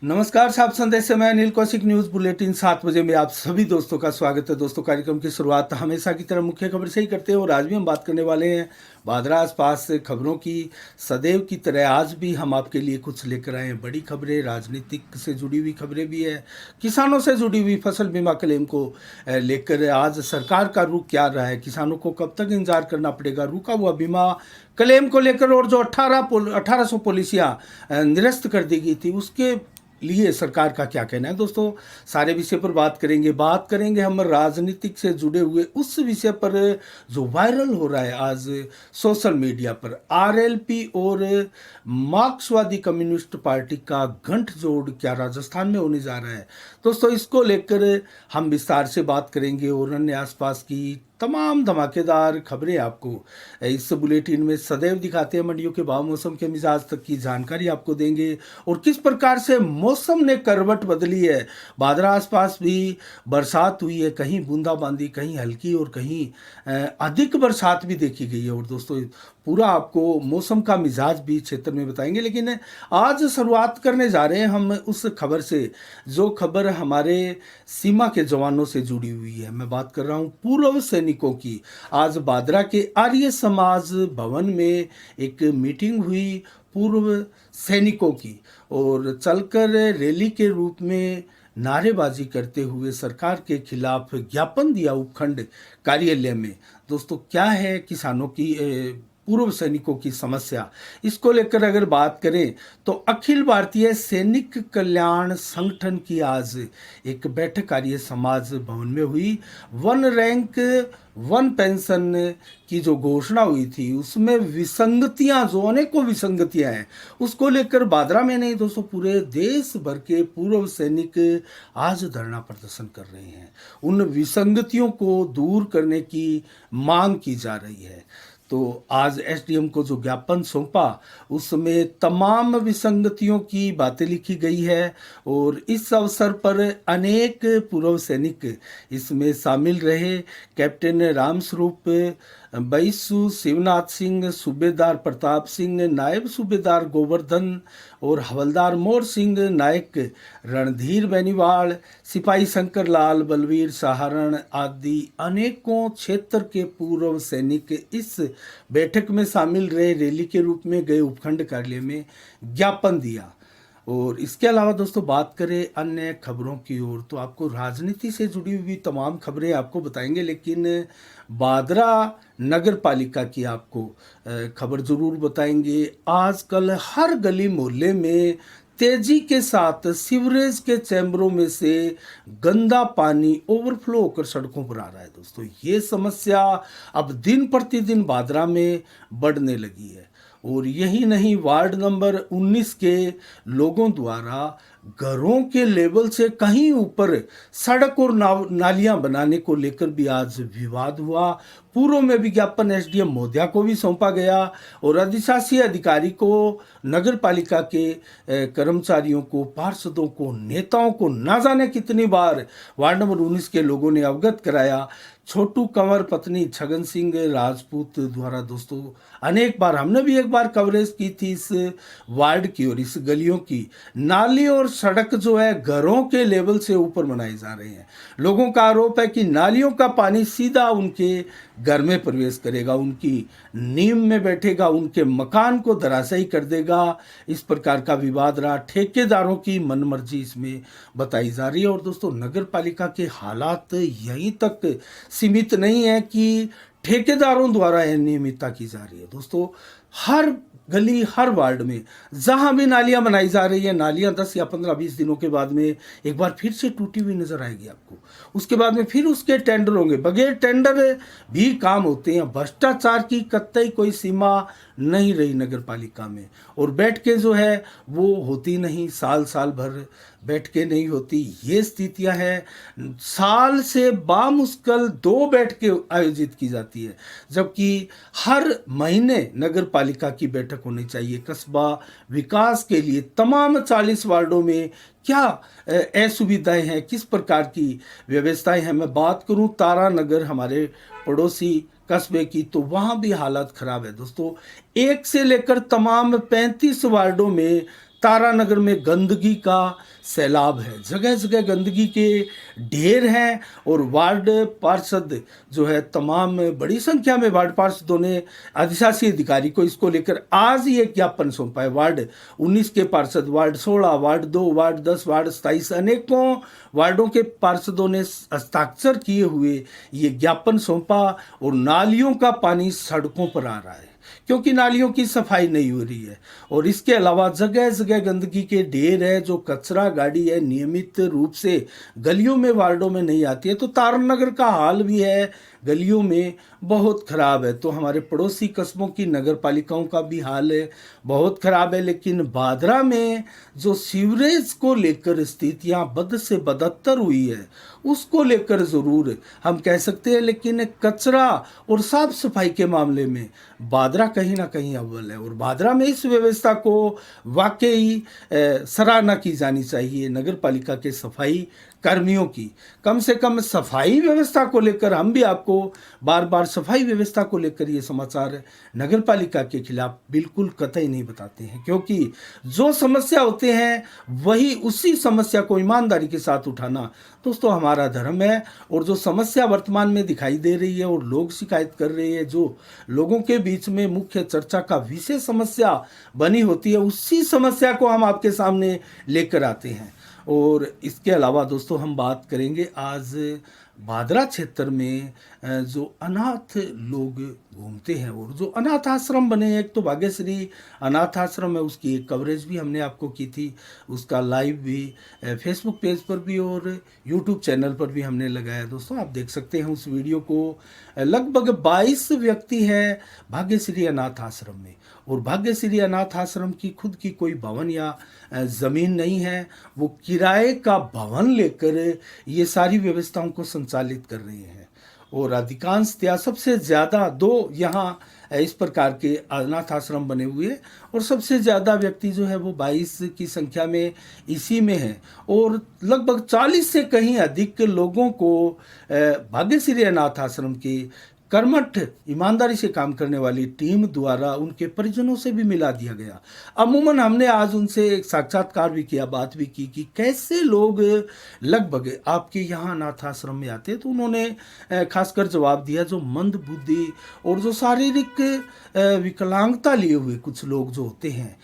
नमस्कार साहब, संदेश से मैं अनिल कौशिक। न्यूज़ बुलेटिन 7 बजे में आप सभी दोस्तों का स्वागत है। दोस्तों, कार्यक्रम की शुरुआत हमेशा की तरह मुख्य खबर से ही करते हैं और आज भी हम बात करने वाले हैं भादरा आसपास से खबरों की। सदैव की तरह आज भी हम आपके लिए कुछ लेकर आए हैं बड़ी खबरें, राजनीतिक से जुड़ी हुई खबरें भी है, किसानों से जुड़ी हुई फसल बीमा क्लेम को लेकर आज सरकार का रुख क्या रहा है, किसानों को कब तक इंतजार करना पड़ेगा, रुका हुआ बीमा क्लेम को लेकर, और जो 1800 पॉलिसियाँ निरस्त कर दी गई थी उसके लिए सरकार का क्या कहना है। दोस्तों, सारे विषय पर बात करेंगे हम राजनीतिक से जुड़े हुए उस विषय पर जो वायरल हो रहा है आज सोशल मीडिया पर। आरएलपी और मार्क्सवादी कम्युनिस्ट पार्टी का गठजोड़ क्या राजस्थान में होने जा रहा है। दोस्तों, इसको लेकर हम विस्तार से बात करेंगे और अन्य आसपास की तमाम धमाकेदार खबरें आपको इस बुलेटिन में सदैव दिखाते हैं। मंडियों के भाव, मौसम के मिजाज तक की जानकारी आपको देंगे और किस प्रकार से मौसम ने करवट बदली है। भादरा आसपास भी बरसात हुई है, कहीं बूंदाबांदी, कहीं हल्की और कहीं अधिक बरसात भी देखी गई है। और दोस्तों, पूरा आपको मौसम का मिजाज भी क्षेत्र में बताएंगे। लेकिन आज शुरुआत करने जा रहे हैं हम उस खबर से जो खबर हमारे सीमा के जवानों से जुड़ी हुई है। मैं बात कर रहा हूं पूर्व सैनिकों की। आज भादरा के आर्य समाज भवन में एक मीटिंग हुई पूर्व सैनिकों की और चलकर रैली के रूप में नारेबाजी करते हुए सरकार के खिलाफ ज्ञापन दिया उपखंड कार्यालय में। दोस्तों, क्या है किसानों की पूर्व सैनिकों की समस्या, इसको लेकर अगर बात करें तो अखिल भारतीय सैनिक कल्याण संगठन की आज एक बैठक आर्य समाज भवन में हुई। वन रैंक वन पेंशन की जो घोषणा हुई थी उसमें विसंगतियां, जो अनेकों विसंगतियां हैं, उसको लेकर भादरा में नहीं दोस्तों पूरे देश भर के पूर्व सैनिक आज धरना प्रदर्शन कर रहे हैं। उन विसंगतियों को दूर करने की मांग की जा रही है। तो आज एसडीएम को जो ज्ञापन सौंपा उसमें तमाम विसंगतियों की बातें लिखी गई है और इस अवसर पर अनेक पूर्व सैनिक इसमें शामिल रहे। कैप्टन रामस्वरूप बैसु, शिवनाथ सिंह, सूबेदार प्रताप सिंह, नायब सूबेदार गोवर्धन और हवलदार मोर सिंह नायक, रणधीर बेनीवाल, सिपाही शंकर लाल, बलवीर सहारण आदि अनेकों क्षेत्र के पूर्व सैनिक इस बैठक में शामिल रहे। रैली के रूप में गए उपखंड कार्यालय में ज्ञापन दिया। और इसके अलावा दोस्तों, बात करें अन्य खबरों की ओर तो आपको राजनीति से जुड़ी हुई तमाम खबरें आपको बताएंगे। लेकिन भादरा नगर पालिका की आपको खबर जरूर बताएंगे। आजकल हर गली मोहल्ले में तेजी के साथ सीवरेज के चैम्बरों में से गंदा पानी ओवरफ्लो होकर सड़कों पर आ रहा है। दोस्तों, ये समस्या अब दिन प्रतिदिन भादरा में बढ़ने लगी है। और यही नहीं, वार्ड नंबर 19 के लोगों द्वारा घरों के लेवल से कहीं ऊपर सड़क और नालियां बनाने को लेकर भी आज विवाद हुआ। पूर्व में विज्ञापन एसडीएम महोदया को भी सौंपा गया और अधिशासी अधिकारी को, नगर पालिका के कर्मचारियों को, पार्षदों को, नेताओं को ना जाने कितनी बार वार्ड नंबर 19 के लोगों ने अवगत कराया। छोटू कंवर पत्नी छगन सिंह राजपूत द्वारा दोस्तों अनेक बार, हमने भी एक बार कवरेज की थी इस वार्ड की और इस गलियों की। नाली और सड़क जो है घरों के लेवल से ऊपर बनाए जा रहे हैं। लोगों का आरोप है कि नालियों का पानी सीधा उनके घर में प्रवेश करेगा, उनकी नींव में बैठेगा, उनके मकान को धराशायी कर देगा। इस प्रकार का विवाद रहा। ठेकेदारों की मनमर्जी इसमें बताई जा रही है। और दोस्तों, नगर पालिका के हालात यहीं तक सीमित नहीं है कि ठेकेदारों द्वारा अनियमितता की जा रही है। दोस्तों, हर गली, हर वार्ड में जहां भी नालियां बनाई जा रही है, नालियां 10 या 15-20 दिनों के बाद में एक बार फिर से टूटी हुई नजर आएगी आपको। उसके बाद में फिर उसके टेंडर होंगे, बगैर टेंडर भी काम होते हैं। भ्रष्टाचार की कतई कोई सीमा नहीं रही नगर पालिका में। और बैठकें जो है वो होती नहीं, साल साल भर बैठकें नहीं होती। ये स्थितियां हैं। साल से बामुश्किल 2 बैठकें आयोजित की जाती है, जबकि हर महीने नगर पालिका की बैठक होनी चाहिए। कस्बा विकास के लिए तमाम 40 वार्डों में क्या असुविधाएं हैं, किस प्रकार की व्यवस्थाएं हैं। मैं बात करूं तारा नगर, हमारे पड़ोसी कस्बे की, तो वहां भी हालात खराब है। दोस्तों, 1 से लेकर तमाम 35 वार्डों में तारानगर में गंदगी का सैलाब है, जगह जगह गंदगी के ढेर हैं। और वार्ड पार्षद जो है, तमाम बड़ी संख्या में वार्ड पार्षदों ने अधिशासी अधिकारी को इसको लेकर आज ही एक ज्ञापन सौंपा है। वार्ड 19 के पार्षद, वार्ड 16, वार्ड 2, वार्ड 10, वार्ड 27 अनेकों वार्डों के पार्षदों ने हस्ताक्षर किए हुए ये ज्ञापन सौंपा। और नालियों का पानी सड़कों पर आ रहा है क्योंकि नालियों की सफाई नहीं हो रही है। और इसके अलावा जगह जगह गंदगी के ढेर है। जो कचरा गाड़ी है नियमित रूप से गलियों में, वार्डों में नहीं आती है। तो तारानगर का हाल भी है गलियों में बहुत खराब है। तो हमारे पड़ोसी कस्बों की नगर पालिकाओं का भी हाल है बहुत खराब है। लेकिन बादरा में जो सीवरेज को लेकर स्थितियां बद से बदतर हुई है, उसको लेकर ज़रूर हम कह सकते हैं। लेकिन कचरा और साफ सफाई के मामले में बादरा कहीं ना कहीं अव्वल है। और बादरा में इस व्यवस्था को वाकई सराहना की जानी चाहिए नगर पालिका के सफाई कर्मियों की। कम से कम सफाई व्यवस्था को लेकर हम भी आपको बार बार सफाई व्यवस्था को लेकर ये समाचार नगर पालिका के खिलाफ बिल्कुल कतई नहीं बताते हैं, क्योंकि जो समस्या होते हैं वही उसी समस्या को ईमानदारी के साथ उठाना दोस्तों हमारा धर्म है। और जो समस्या वर्तमान में दिखाई दे रही है और लोग शिकायत कर रहे हैं, जो लोगों के बीच में मुख्य चर्चा का विषय समस्या बनी होती है, उसी समस्या को हम आपके सामने लेकर आते हैं। और इसके अलावा दोस्तों हम बात करेंगे आज बादरा क्षेत्र में जो अनाथ लोग घूमते हैं और जो अनाथ आश्रम बने हैं। एक तो भाग्यश्री अनाथ आश्रम है, उसकी एक कवरेज भी हमने आपको की थी, उसका लाइव भी फेसबुक पेज पर भी और यूट्यूब चैनल पर भी हमने लगाया। दोस्तों आप देख सकते हैं उस वीडियो को। लगभग 22 व्यक्ति हैं भाग्यश्री अनाथ आश्रम में। और भाग्यश्री अनाथ आश्रम की खुद की कोई भवन या ज़मीन नहीं है, वो किराए का भवन लेकर ये सारी व्यवस्थाओं को संचालित कर रहे हैं। और अधिकांशतया सबसे ज़्यादा 2 यहाँ इस प्रकार के अनाथ आश्रम बने हुए हैं और सबसे ज़्यादा व्यक्ति जो है वो 22 की संख्या में इसी में है। और लगभग 40 से कहीं अधिक लोगों को भाग्यश्री अनाथ आश्रम की कर्मठ ईमानदारी से काम करने वाली टीम द्वारा उनके परिजनों से भी मिला दिया गया। अमूमन हमने आज उनसे एक साक्षात्कार भी किया, बात भी की कि कैसे लोग लगभग आपके यहाँ अनाथ आश्रम में आते हैं। तो उन्होंने खासकर जवाब दिया जो मंद बुद्धि और जो शारीरिक विकलांगता लिए हुए कुछ लोग जो होते हैं,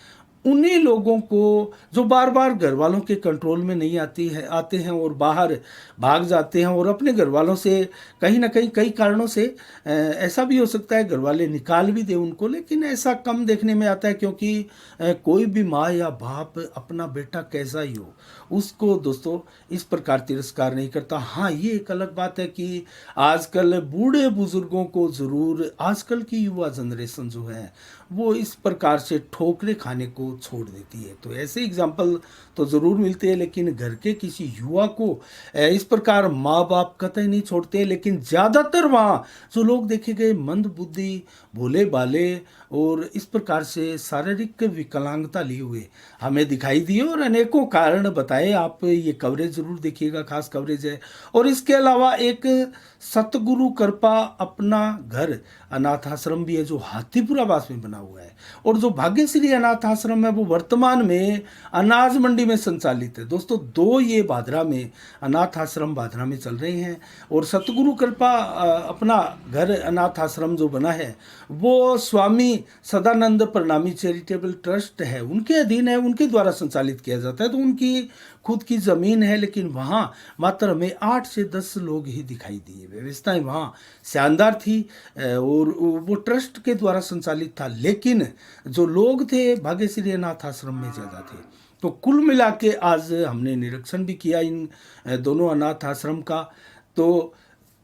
उन्हीं लोगों को जो बार बार घर वालों के कंट्रोल में नहीं आते हैं और बाहर भाग जाते हैं और अपने घर वालों से कहीं ना कहीं कई कारणों से ऐसा भी हो सकता है घर वाले निकाल भी दे उनको, लेकिन ऐसा कम देखने में आता है क्योंकि कोई भी माँ या बाप अपना बेटा कैसा ही हो उसको दोस्तों इस प्रकार तिरस्कार नहीं करता। हाँ, ये एक अलग बात है कि आजकल बूढ़े बुजुर्गों को ज़रूर आजकल की युवा जनरेशन जो है वो इस प्रकार से ठोकरे खाने को छोड़ देती है। तो ऐसे एग्जाम्पल तो ज़रूर मिलते हैं, लेकिन घर के किसी युवा को इस प्रकार माँ बाप कतई नहीं छोड़ते। लेकिन ज़्यादातर वहाँ जो लोग देखे गए मंद बुद्धि, भोले भाले और इस प्रकार से शारीरिक विकलांगता लिए हुए हमें दिखाई दिए और अनेकों कारण बताए। आप ये कवरेज ज़रूर देखिएगा, खास कवरेज है। और इसके अलावा एक सतगुरु कृपा अपना घर अनाथ आश्रम भी है जो हाथीपुरा बास में बना हुआ है। और जो भाग्यश्री अनाथ आश्रम है वो वर्तमान में अनाज मंडी में संचालित है। दोस्तों 2 ये बादरा में अनाथ आश्रम बादरा में चल रहे हैं। और सतगुरु कृपा अपना घर अनाथ आश्रम जो बना है वो स्वामी सदानंद प्रणामी चैरिटेबल ट्रस्ट है, उनके अधीन है, उनके द्वारा संचालित किया जाता है। तो उनकी खुद की ज़मीन है, लेकिन वहाँ मात्र हमें 8 से 10 लोग ही दिखाई दिए। व्यवस्थाएं वहाँ शानदार थी और वो ट्रस्ट के द्वारा संचालित था, लेकिन जो लोग थे भाग्यश्री अनाथ आश्रम में ज़्यादा थे। तो कुल मिला के आज हमने निरीक्षण भी किया इन दोनों अनाथ आश्रम का। तो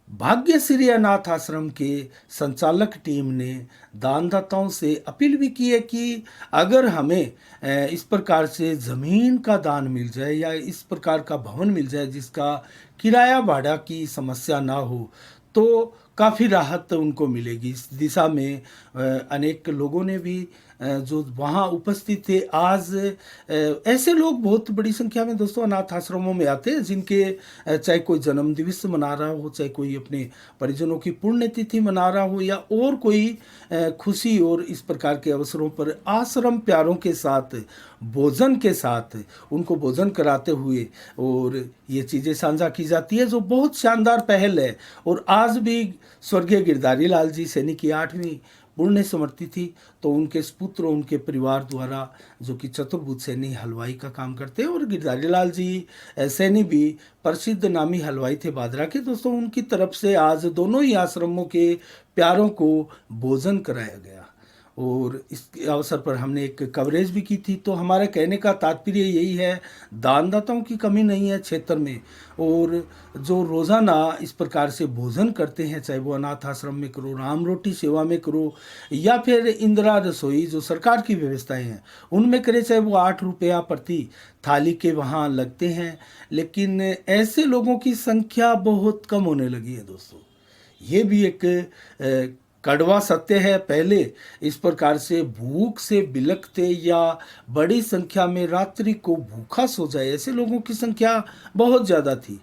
भाग्यश्री अनाथ आश्रम के संचालक टीम ने दानदाताओं से अपील भी की है कि अगर हमें इस प्रकार से ज़मीन का दान मिल जाए या इस प्रकार का भवन मिल जाए जिसका किराया भाड़ा की समस्या ना हो तो काफ़ी राहत उनको मिलेगी। इस दिशा में अनेक लोगों ने भी जो वहाँ उपस्थित थे। आज ऐसे लोग बहुत बड़ी संख्या में दोस्तों अनाथ आश्रमों में आते हैं, जिनके चाहे कोई जन्म दिवस मना रहा हो, चाहे कोई अपने परिजनों की पुण्यतिथि मना रहा हो, या और कोई खुशी और इस प्रकार के अवसरों पर आश्रम प्यारों के साथ भोजन के साथ उनको भोजन कराते हुए और ये चीज़ें साझा की जाती है, जो बहुत शानदार पहल है। और आज भी स्वर्गीय गिरधारी लाल जी सैनी की 8वीं पुण्य स्मृति थी, तो उनके पुत्र, उनके परिवार द्वारा, जो कि चतुर्भुज सैनी हलवाई का काम करते हैं, और गिरधारी लाल जी सैनी भी प्रसिद्ध नामी हलवाई थे बादरा के दोस्तों, उनकी तरफ से आज दोनों ही आश्रमों के प्यारों को भोजन कराया गया। और इस अवसर पर हमने एक कवरेज भी की थी। तो हमारा कहने का तात्पर्य यही है, दानदाताओं की कमी नहीं है क्षेत्र में, और जो रोज़ाना इस प्रकार से भोजन करते हैं, चाहे वो अनाथ आश्रम में करो, राम रोटी सेवा में करो, या फिर इंदिरा रसोई जो सरकार की व्यवस्थाएं हैं उनमें करे, चाहे वो 8 रुपया प्रति थाली के वहाँ लगते हैं, लेकिन ऐसे लोगों की संख्या बहुत कम होने लगी है दोस्तों। ये भी एक कड़वा सत्य है। पहले इस प्रकार से भूख से बिलखते या बड़ी संख्या में रात्रि को भूखा सो जाए, ऐसे लोगों की संख्या बहुत ज़्यादा थी।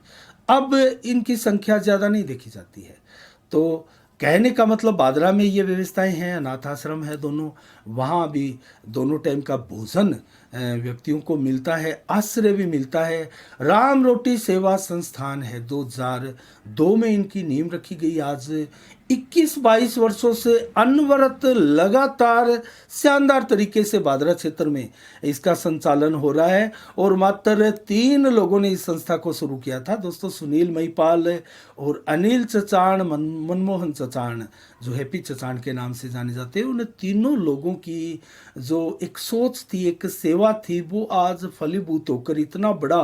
अब इनकी संख्या ज़्यादा नहीं देखी जाती है। तो कहने का मतलब, बादरा में ये व्यवस्थाएं हैं, अनाथ आश्रम है दोनों, वहाँ भी दोनों टाइम का भोजन व्यक्तियों को मिलता है, आश्रय भी मिलता है। राम रोटी सेवा संस्थान है, 2002 में इनकी नींव रखी गई। आज 21-22 वर्षों से अनवरत लगातार शानदार तरीके से बादरा क्षेत्र में इसका संचालन हो रहा है, और मात्र 3 लोगों ने इस संस्था को शुरू किया था दोस्तों, सुनील महिपाल और अनिल चचाण, मनमोहन चचाण, जो हैप्पी चचाण के नाम से जाने जाते हैं। उन तीनों लोगों की जो एक सोच थी, एक सेवा थी, वो आज फलीभूत होकर इतना बड़ा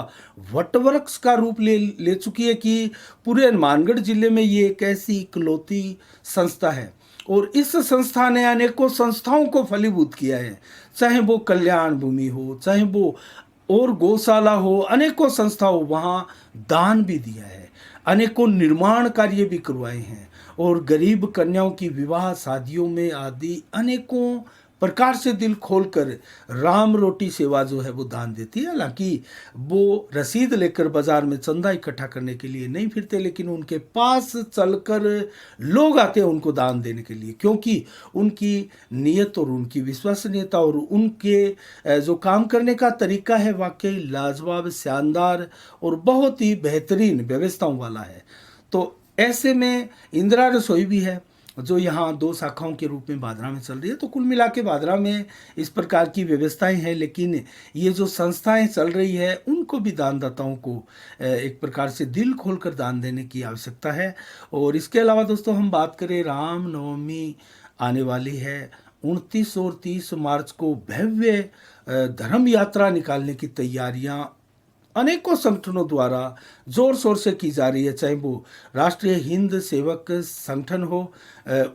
वटवृक्ष का रूप ले चुकी है कि पूरे हनुमानगढ़ जिले में ये एक ऐसी इकलौती संस्था है। और इस संस्था ने अनेकों संस्थाओं को फलीभूत किया है, चाहे वो कल्याण भूमि हो, चाहे वो और गौशाला हो, अनेकों संस्थाओं वहाँ दान भी दिया है, अनेकों निर्माण कार्य भी करवाए हैं, और गरीब कन्याओं की विवाह शादियों में आदि अनेकों प्रकार से दिल खोलकर राम रोटी सेवा जो है वो दान देती है। हालांकि वो रसीद लेकर बाजार में चंदा इकट्ठा करने के लिए नहीं फिरते, लेकिन उनके पास चलकर लोग आते हैं उनको दान देने के लिए, क्योंकि उनकी नीयत और उनकी विश्वसनीयता और उनके जो काम करने का तरीका है वाकई लाजवाब, शानदार और बहुत ही बेहतरीन व्यवस्थाओं वाला है। तो ऐसे में इंदिरा रसोई भी है, जो यहाँ 2 शाखाओं के रूप में बादरा में चल रही है। तो कुल मिला के बादरा में इस प्रकार की व्यवस्थाएं हैं, लेकिन ये जो संस्थाएं चल रही है उनको भी दानदाताओं को एक प्रकार से दिल खोलकर दान देने की आवश्यकता है। और इसके अलावा दोस्तों हम बात करें, रामनवमी आने वाली है। 29 और 30 मार्च को भव्य धर्म यात्रा निकालने की तैयारियां अनेकों संगठनों द्वारा जोर शोर से की जा रही है, चाहे वो राष्ट्रीय हिंद सेवक संगठन हो।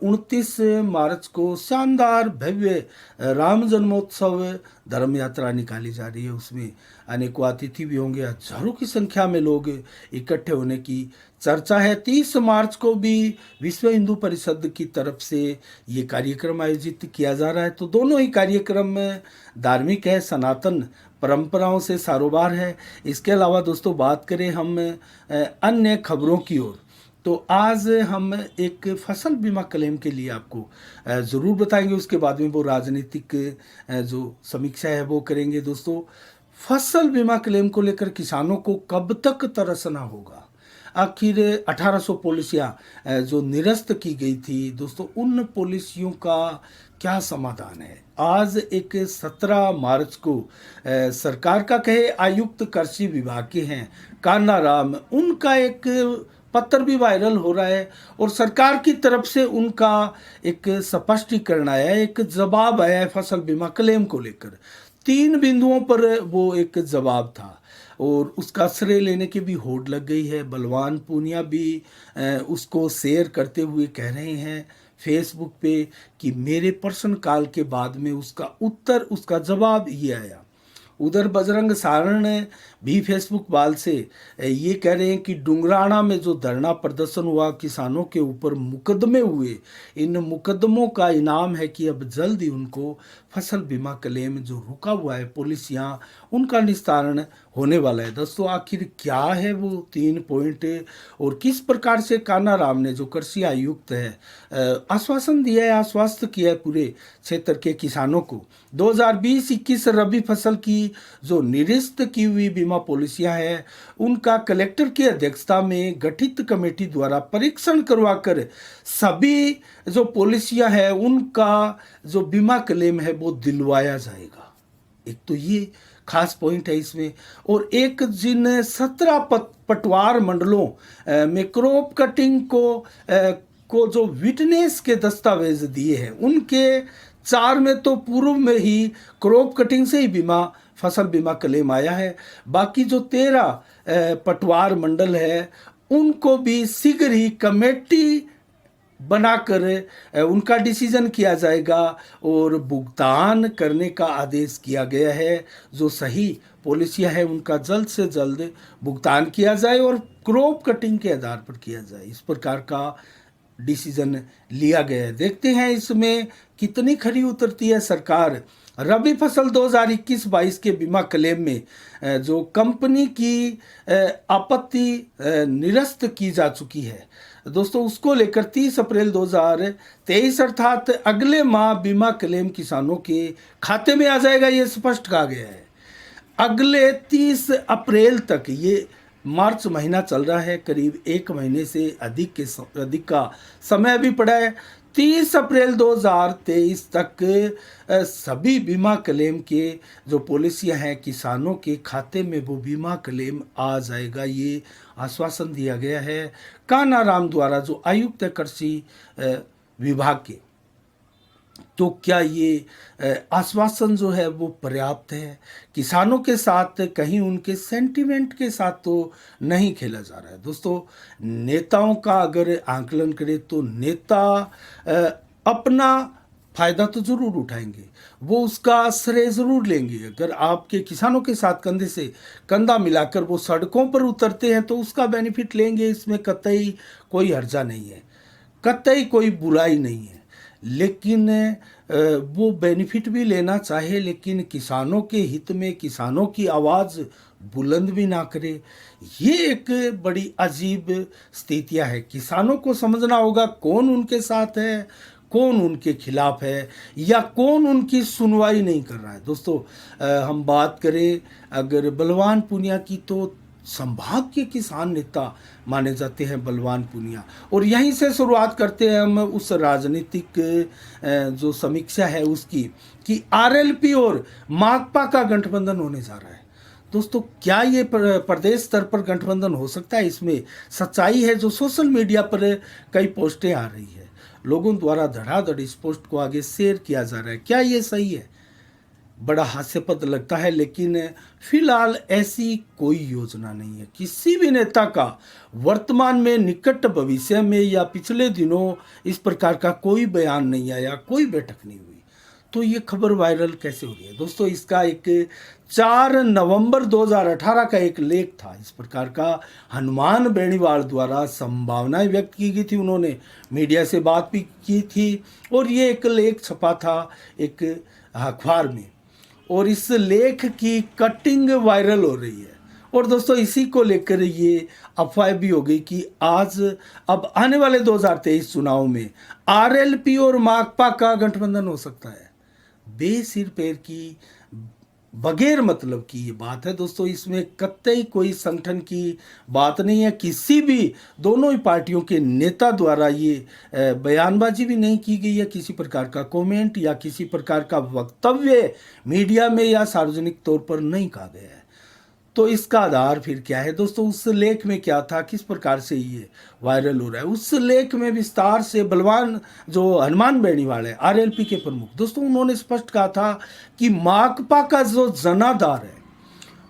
29 मार्च को शानदार भव्य राम जन्मोत्सव धर्म यात्रा निकाली जा रही है, उसमें अनेकों अतिथि भी होंगे, हजारों की संख्या में लोग इकट्ठे होने की चर्चा है। 30 मार्च को भी विश्व हिंदू परिषद की तरफ से ये कार्यक्रम आयोजित किया जा रहा है। तो दोनों ही कार्यक्रम धार्मिक है, सनातन परंपराओं से सारोबार है। इसके अलावा दोस्तों बात करें हम अन्य खबरों की ओर, तो आज हम एक फसल बीमा क्लेम के लिए आपको ज़रूर बताएंगे, उसके बाद में वो राजनीतिक जो समीक्षा है वो करेंगे। दोस्तों, फसल बीमा क्लेम को लेकर किसानों को कब तक तरसना होगा? आखिर 1800 पॉलिसियाँ जो निरस्त की गई थी दोस्तों, उन पॉलिसियों का क्या समाधान है? आज एक 17 मार्च को सरकार का कहे आयुक्त कृषि विभाग के हैं कान्ना राम, उनका एक पत्र भी वायरल हो रहा है, और सरकार की तरफ से उनका एक स्पष्टीकरण आया है, एक जवाब आया है फसल बीमा क्लेम को लेकर। 3 बिंदुओं पर वो एक जवाब था, और उसका श्रेय लेने की भी होड़ लग गई है। बलवान पूनिया भी उसको शेयर करते हुए कह रहे हैं फेसबुक पे कि मेरे प्रश्न काल के बाद में उसका उत्तर, उसका जवाब ये आया। उधर बजरंग सारण भी फेसबुक वाल से ये कह रहे हैं कि डुंगराना में जो धरना प्रदर्शन हुआ, किसानों के ऊपर मुकदमे हुए, इन मुकदमों का इनाम है कि अब जल्द ही उनको फसल बीमा क्लेम जो रुका हुआ है पॉलिसियां, उनका निस्तारण होने वाला है। दोस्तों आखिर क्या है वो 3 पॉइंट और किस प्रकार से कान्हा राम ने जो कृषि आयुक्त है आश्वासन दिया है, आश्वस्त किया है पूरे क्षेत्र के किसानों को। 2020-21 रबी फसल की जो निरस्त की हुई बीमा पॉलिसियां हैं उनका कलेक्टर की अध्यक्षता में गठित कमेटी द्वारा परीक्षण करवाकर सभी जो पॉलिसियां हैं उनका जो बीमा क्लेम है वो दिलवाया जाएगा। एक तो ये खास पॉइंट है इसमें। और एक जिन 17 पटवार मंडलों में क्रॉप कटिंग को जो विटनेस के दस्तावेज दिए हैं उनके 4 में तो पूर्व में ही क्रॉप कटिंग से ही बीमा फसल बीमा क्लेम आया है। बाकी जो 13 पटवार मंडल है उनको भी शीघ्र ही कमेटी बनाकर उनका डिसीजन किया जाएगा और भुगतान करने का आदेश किया गया है। जो सही पॉलिसियां है उनका जल्द से जल्द भुगतान किया जाए और क्रॉप कटिंग के आधार पर किया जाए, इस प्रकार का डिसीजन लिया गया है। देखते हैं इसमें कितनी खरी उतरती है सरकार। रबी फसल 2021-22 के बीमा क्लेम में जो कंपनी की आपत्ति निरस्त की जा चुकी है दोस्तों, उसको लेकर 30 अप्रैल 2023 अर्थात अगले माह बीमा क्लेम किसानों के खाते में आ जाएगा, ये स्पष्ट कहा गया है। अगले 30 अप्रैल तक, ये मार्च महीना चल रहा है, करीब 1 महीने से अधिक का समय भी पड़ा है। 30 अप्रैल 2023 तक सभी बीमा क्लेम के जो पॉलिसियां हैं किसानों के खाते में वो बीमा क्लेम आ जाएगा, ये आश्वासन दिया गया है कान्हा राम द्वारा जो आयुक्त है कृषि विभाग के। तो क्या ये आश्वासन जो है वो पर्याप्त है? किसानों के साथ कहीं उनके सेंटिमेंट के साथ तो नहीं खेला जा रहा है दोस्तों। नेताओं का अगर आंकलन करें तो नेता अपना फायदा तो जरूर उठाएंगे, वो उसका श्रेय जरूर लेंगे। अगर आपके किसानों के साथ कंधे से कंधा मिलाकर वो सड़कों पर उतरते हैं तो उसका बेनिफिट लेंगे, इसमें कतई कोई हर्जा नहीं है, कतई कोई बुराई नहीं है। लेकिन वो बेनिफिट भी लेना चाहे लेकिन किसानों के हित में किसानों की आवाज़ बुलंद भी ना करे, ये एक बड़ी अजीब स्थितियां है। किसानों को समझना होगा कौन उनके साथ है, कौन उनके खिलाफ है, या कौन उनकी सुनवाई नहीं कर रहा है। दोस्तों हम बात करें अगर बलवान पूनिया की तो संभाग के किसान नेता माने जाते हैं बलवान पूनिया। और यहीं से शुरुआत करते हैं हम उस राजनीतिक जो समीक्षा है उसकी कि आरएलपी और माकपा का गठबंधन होने जा रहा है। दोस्तों क्या ये प्रदेश स्तर पर गठबंधन हो सकता है? इसमें सच्चाई है जो सोशल मीडिया पर कई पोस्टें आ रही है, लोगों द्वारा धड़ाधड़ इस पोस्ट को आगे शेयर किया जा रहा है। क्या ये सही है? बड़ा हास्यास्पद लगता है, लेकिन फिलहाल ऐसी कोई योजना नहीं है किसी भी नेता का। वर्तमान में, निकट भविष्य में या पिछले दिनों इस प्रकार का कोई बयान नहीं आया, कोई बैठक नहीं हुई। तो ये खबर वायरल कैसे हो रही है दोस्तों? इसका एक 4 नवंबर 2018 का एक लेख था इस प्रकार का। हनुमान बेनीवाल द्वारा संभावनाएं व्यक्त की गई थी, उन्होंने मीडिया से बात भी की थी और ये एक लेख छपा था एक अखबार में, और इस लेख की कटिंग वायरल हो रही है। और दोस्तों इसी को लेकर ये अफवाह भी हो गई कि आज अब आने वाले 2023 चुनाव में आरएलपी और माकपा का गठबंधन हो सकता है। बेसिर पैर की, बगैर मतलब की ये बात है दोस्तों। इसमें कतई कोई संगठन की बात नहीं है, किसी भी दोनों ही पार्टियों के नेता द्वारा ये बयानबाजी भी नहीं की गई है, किसी प्रकार का कमेंट या किसी प्रकार का वक्तव्य मीडिया में या सार्वजनिक तौर पर नहीं कहा गया है। तो इसका आधार फिर क्या है दोस्तों? उस लेख में क्या था, किस प्रकार से ये वायरल हो रहा है? उस लेख में विस्तार से बलवान जो हनुमान बेनीवाल है आरएलपी के प्रमुख, दोस्तों उन्होंने स्पष्ट कहा था कि माकपा का जो जनाधार है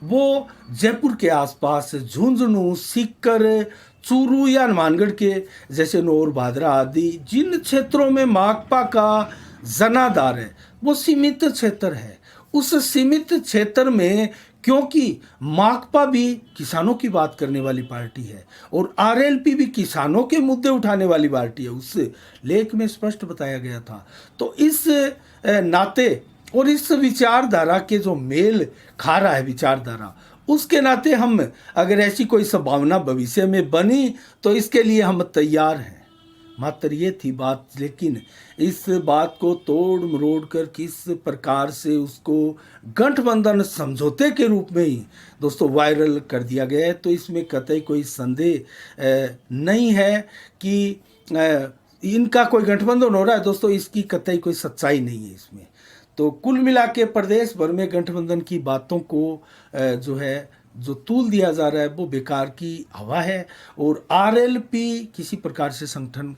वो जयपुर के आसपास झुंझुनू, सीकर, चूरू या हनुमानगढ़ के जैसे नौर, भादरा आदि जिन क्षेत्रों में माकपा का जनाधार है वो सीमित क्षेत्र है। उस सीमित क्षेत्र में, क्योंकि माकपा भी किसानों की बात करने वाली पार्टी है और आरएलपी भी किसानों के मुद्दे उठाने वाली पार्टी है, उस लेख में स्पष्ट बताया गया था। तो इस नाते और इस विचारधारा के जो मेल खा रहा है विचारधारा, उसके नाते हम अगर ऐसी कोई संभावना भविष्य में बनी तो इसके लिए हम तैयार हैं। मात्र ये थी बात, लेकिन इस बात को तोड़ मरोड़ कर किस प्रकार से उसको गठबंधन समझौते के रूप में ही दोस्तों वायरल कर दिया गया है, तो इसमें कतई कोई संदेह नहीं है कि इनका कोई गठबंधन हो रहा है। दोस्तों इसकी कतई कोई सच्चाई नहीं है इसमें। तो कुल मिला के प्रदेश भर में गठबंधन की बातों को जो तूल दिया जा रहा है वो बेकार की हवा है, और आरएलपी किसी प्रकार से संगठन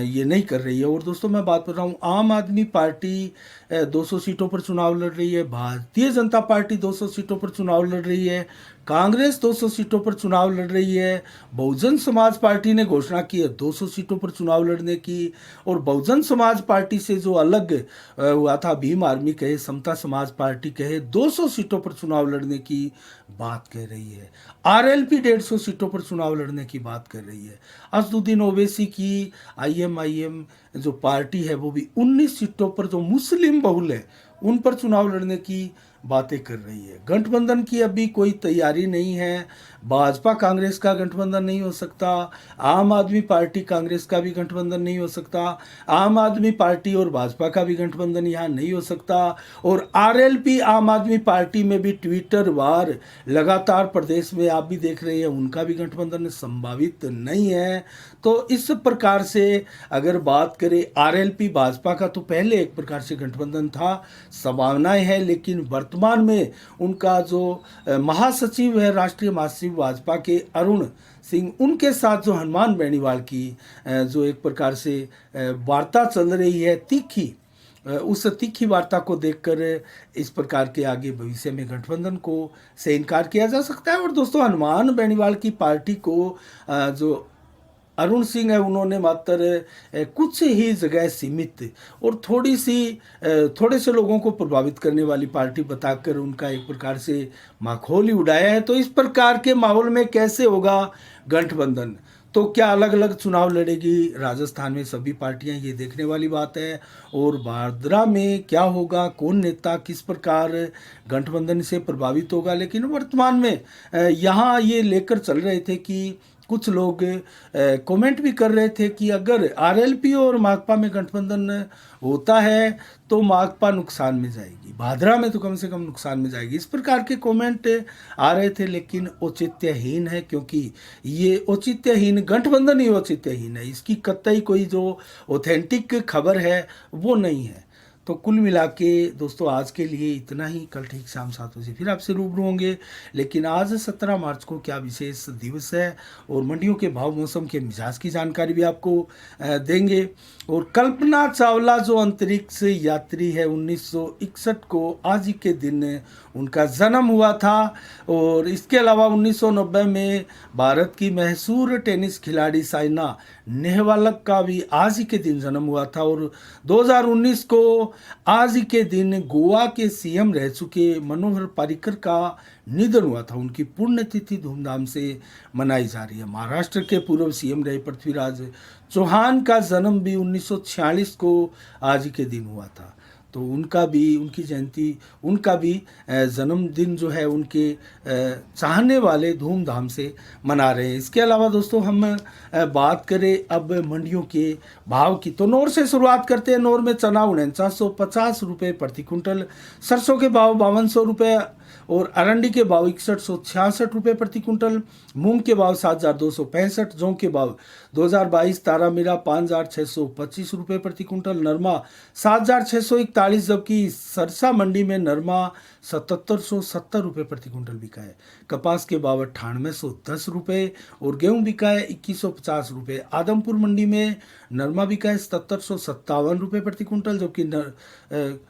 ये नहीं कर रही है। और दोस्तों मैं बात कर रहा हूँ, आम आदमी पार्टी 200 सीटों पर चुनाव लड़ रही है, भारतीय जनता पार्टी 200 सीटों पर चुनाव लड़ रही है, कांग्रेस 200 सीटों पर चुनाव लड़ रही है, बहुजन समाज पार्टी ने घोषणा की है 200 सीटों पर चुनाव लड़ने की, और बहुजन समाज पार्टी से जो अलग हुआ था भीम आर्मी कहे, समता समाज पार्टी कहे, 200 सीटों पर चुनाव लड़ने की बात कह रही है। आरएलपी 150 सीटों पर चुनाव लड़ने की बात कर रही है। असदुद्दीन ओवैसी की आईएमआईएम जो पार्टी है वो भी 19 सीटों पर जो मुस्लिम बहुल है उन पर चुनाव लड़ने की बातें कर रही है। गठबंधन की अभी कोई तैयारी नहीं है। भाजपा कांग्रेस का गठबंधन नहीं हो सकता, आम आदमी पार्टी कांग्रेस का भी गठबंधन नहीं हो सकता, आम आदमी पार्टी और भाजपा का भी गठबंधन यहाँ नहीं हो सकता, और आरएलपी आम आदमी पार्टी में भी ट्विटर वार लगातार प्रदेश में आप भी देख रहे हैं, उनका भी गठबंधन संभावित नहीं है। तो इस प्रकार से अगर बात करें आरएलपी भाजपा का, तो पहले एक प्रकार से गठबंधन था, संभावनाएं हैं, लेकिन वर्तमान में उनका जो महासचिव है, राष्ट्रीय महासचिव भाजपा के अरुण सिंह, उनके साथ जो हनुमान बेनीवाल की जो एक प्रकार से वार्ता चल रही है तीखी, उस तीखी वार्ता को देखकर इस प्रकार के आगे भविष्य में गठबंधन को से इनकार किया जा सकता है। और दोस्तों हनुमान बेनीवाल की पार्टी को जो अरुण सिंह है उन्होंने मात्र कुछ ही जगह सीमित और थोड़े से लोगों को प्रभावित करने वाली पार्टी बताकर उनका एक प्रकार से माहौल ही उड़ाया है। तो इस प्रकार के माहौल में कैसे होगा गठबंधन? तो क्या अलग अलग चुनाव लड़ेगी राजस्थान में सभी पार्टियां, ये देखने वाली बात है। और बांद्रा में क्या होगा, कौन नेता किस प्रकार गठबंधन से प्रभावित होगा। लेकिन वर्तमान में यहाँ ये लेकर चल रहे थे कि कुछ लोग कमेंट भी कर रहे थे कि अगर आरएलपी और माकपा में गठबंधन होता है तो माकपा नुकसान में जाएगी, भादरा में तो कम से कम नुकसान में जाएगी। इस प्रकार के कमेंट आ रहे थे, लेकिन औचित्यहीन है, क्योंकि ये औचित्यहीन गठबंधन ही औचित्यहीन है। इसकी कतई कोई जो ऑथेंटिक खबर है वो नहीं है। तो कुल मिला के दोस्तों आज के लिए इतना ही। कल ठीक शाम 7 बजे फिर आपसे रूबरू होंगे। लेकिन आज 17 मार्च को क्या विशेष दिवस है और मंडियों के भाव, मौसम के मिजाज की जानकारी भी आपको देंगे। और कल्पना चावला जो अंतरिक्ष यात्री है, 1961 को आज ही के दिन उनका जन्म हुआ था। और इसके अलावा 1990 में भारत की मशहूर टेनिस खिलाड़ी साइना नेहवाल का भी आज ही के दिन जन्म हुआ था। और 2019 को आज ही के दिन गोवा के सीएम रह चुके मनोहर पर्रिकर का निधन हुआ था। उनकी पुण्यतिथि धूमधाम से मनाई जा रही है। महाराष्ट्र के पूर्व सीएम रहे पृथ्वीराज चौहान का जन्म भी 1946 को आज ही के दिन हुआ था। तो उनकी जयंती, उनका भी जन्मदिन जो है उनके चाहने वाले धूमधाम से मना रहे हैं। इसके अलावा दोस्तों हम बात करें अब मंडियों के भाव की, तो नौर से शुरुआत करते हैं। नौर में चना 4950 रुपये प्रति कुंटल, सरसों के भाव 5200 रुपये और अरंडी के भाव 6166 रुपये प्रति कुंटल, मूंग के भाव 7265, जौ के भाव 2022 तारा मीरा 5625 रुपये प्रति कुंटल, नरमा 7641, जबकि सरसा मंडी में नरमा 7770 रुपये प्रति कुंटल बिका है। कपास के भाव 9810 रुपये और गेहूं बिका है 2150 रुपये। आदमपुर मंडी में नरमा बिका है 7757 रुपये प्रति कुंटल, जबकि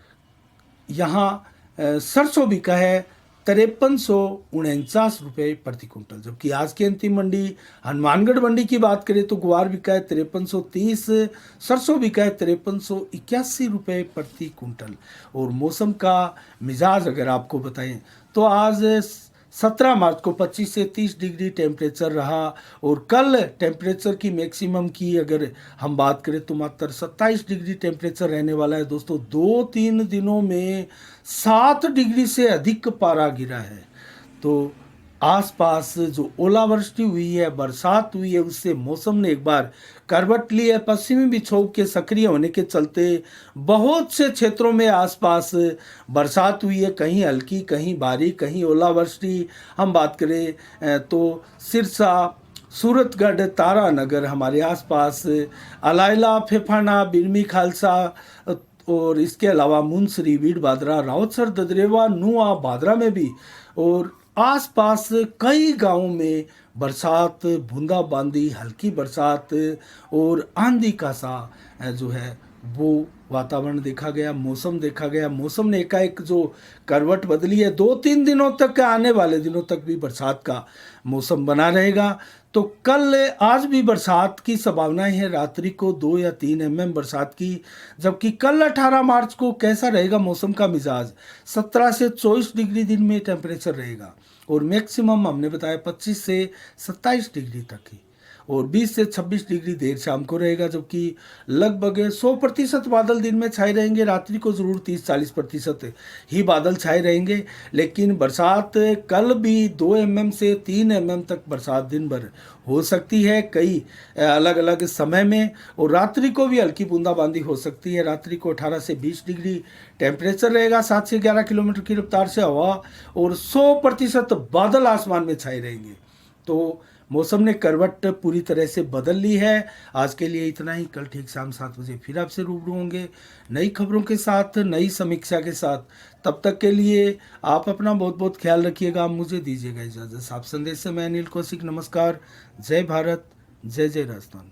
यहाँ सरसों बिका है 5349 रुपये प्रति कुंटल। जबकि आज की अंतिम मंडी हनुमानगढ़ मंडी की बात करें तो गुआर बिका है 5330, सरसों बिका है 5381 रुपये प्रति कुंटल। और मौसम का मिजाज अगर आपको बताएं तो आज 17 मार्च को 25 से 30 डिग्री टेम्परेचर रहा। और कल टेम्परेचर की मैक्सिमम की अगर हम बात करें तो मात्र 27 डिग्री टेम्परेचर रहने वाला है दोस्तों। 2-3 दिनों में 7 डिग्री से अधिक पारा गिरा है। तो आसपास जो ओलावृष्टि हुई है, बरसात हुई है, उससे मौसम ने एक बार करवट ली है। पश्चिमी विक्षोभ के सक्रिय होने के चलते बहुत से क्षेत्रों में आसपास बरसात हुई है, कहीं हल्की, कहीं भारी, कहीं ओलावृष्टि। हम बात करें तो सिरसा, सूरतगढ़, तारानगर, हमारे आसपास अलाइला, फेफाना, बिरमी खालसा और इसके अलावा मुनसरी, वीरभाद्रा, राउतसर, ददरेवा, नुआ, भादरा में भी और आसपास कई गांवों में बरसात, बूंदाबांदी, हल्की बरसात और आंधी का सा जो है वो वातावरण देखा गया, मौसम देखा गया। मौसम ने एकाएक जो करवट बदली है, 2-3 दिनों तक, आने वाले दिनों तक भी बरसात का मौसम बना रहेगा। तो कल आज भी बरसात की संभावनाएं हैं, रात्रि को 2 या 3 mm बरसात की। जबकि कल 18 मार्च को कैसा रहेगा मौसम का मिजाज, 17 से 24 डिग्री दिन में टेम्परेचर रहेगा और मैक्सिमम हमने बताया 25 से 27 डिग्री तक ही, और 20 से 26 डिग्री देर शाम को रहेगा। जबकि लगभग 100% बादल दिन में छाए रहेंगे, रात्रि को ज़रूर 30-40% ही बादल छाए रहेंगे। लेकिन बरसात कल भी 2 mm से 3 mm तक बरसात दिन भर हो सकती है कई अलग अलग समय में, और रात्रि को भी हल्की बूंदाबांदी हो सकती है। रात्रि को 18 से 20 डिग्री टेम्परेचर रहेगा, 7 से 11 किलोमीटर की रफ्तार से हवा, और 100% बादल आसमान में छाए रहेंगे। तो मौसम ने करवट पूरी तरह से बदल ली है। आज के लिए इतना ही। कल ठीक शाम 7 बजे फिर आपसे रूबरू होंगे नई खबरों के साथ, नई समीक्षा के साथ। तब तक के लिए आप अपना बहुत बहुत ख्याल रखिएगा। मुझे दीजिएगा इजाज़त। आप संदेश से मैं अनिल कौशिक, नमस्कार। जय भारत, जय जय राजस्थान।